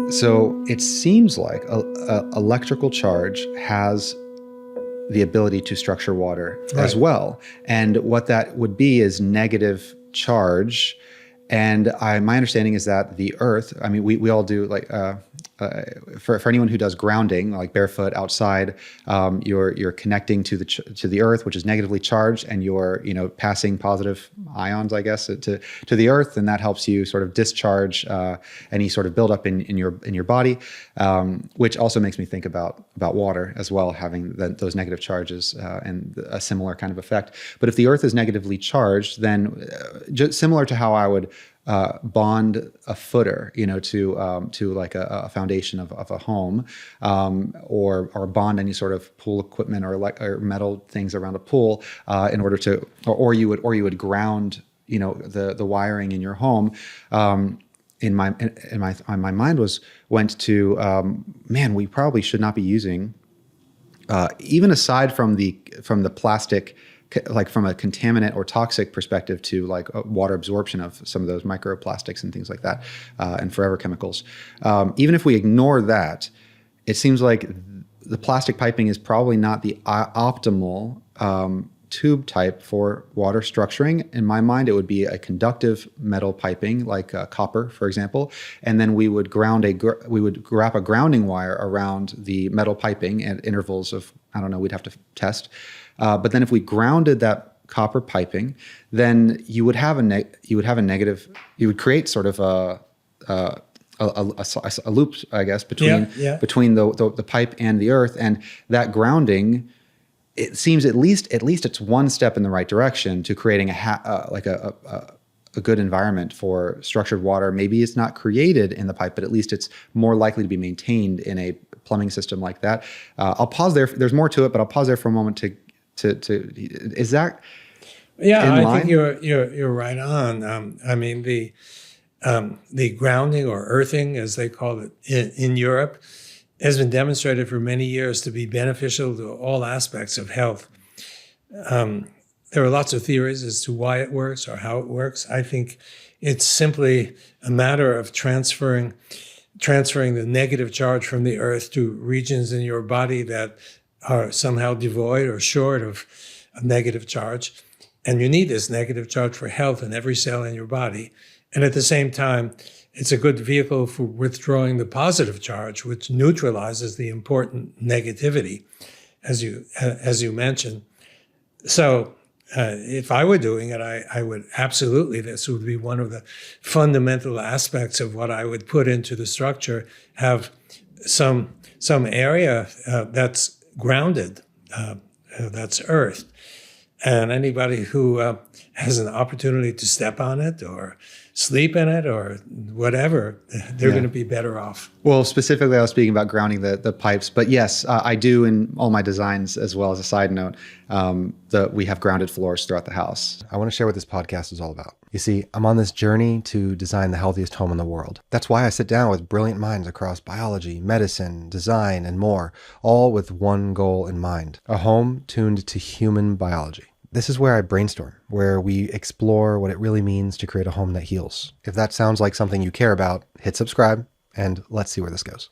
So it seems like a electrical charge has the ability to structure water as Right. well. And what that would be is negative charge. And my understanding is that the earth, I mean, we all do like, for anyone who does grounding, like barefoot outside, you're connecting to the earth, which is negatively charged, and you're passing positive ions, I guess, to the earth, and that helps you sort of discharge any sort of buildup in your body, which also makes me think about water as well, having those negative charges and a similar kind of effect. But if the earth is negatively charged, then just similar to how I would bond a footer, to like a foundation of a home, or bond any sort of pool equipment or metal things around a pool, in order to, or you would ground, the wiring in your home. In my mind went to, man, we probably should not be using, even aside from the plastic, like from a contaminant or toxic perspective, to like water absorption of some of those microplastics and things like that, and forever chemicals. Even if we ignore that, it seems like the plastic piping is probably not the optimal tube type for water structuring. In my mind, it would be a conductive metal piping, like copper, for example, and then we would wrap a grounding wire around the metal piping at intervals of, I don't know, we'd have to test. But then if we grounded that copper piping, then you would negative. You would create sort of a loop, I guess, between the pipe and the earth, and that grounding. It seems at least it's one step in the right direction to creating a good environment for structured water. Maybe it's not created in the pipe, but at least it's more likely to be maintained in a plumbing system like that. I'll pause there. There's more to it, but I'll pause there for a moment to is that in line? Think you're right on. I mean, the grounding or earthing, as they call it in Europe, has been demonstrated for many years to be beneficial to all aspects of health. There are lots of theories as to why it works or how it works. I think it's simply a matter of transferring the negative charge from the earth to regions in your body that are somehow devoid or short of a negative charge. And you need this negative charge for health in every cell in your body. And at the same time, it's a good vehicle for withdrawing the positive charge, which neutralizes the important negativity, as you mentioned. So if I were doing it, I would absolutely, this would be one of the fundamental aspects of what I would put into the structure, have some area that's grounded, that's earth. And anybody who has an opportunity to step on it or sleep in it or whatever, they're going to be better off. Well, specifically, I was speaking about grounding the pipes, but yes, I do in all my designs, as well as a side note, we have grounded floors throughout the house. I want to share what this podcast is all about. You see, I'm on this journey to design the healthiest home in the world. That's why I sit down with brilliant minds across biology, medicine, design, and more, all with one goal in mind: a home tuned to human biology. This is where I brainstorm, where we explore what it really means to create a home that heals. If that sounds like something you care about, hit subscribe, and let's see where this goes.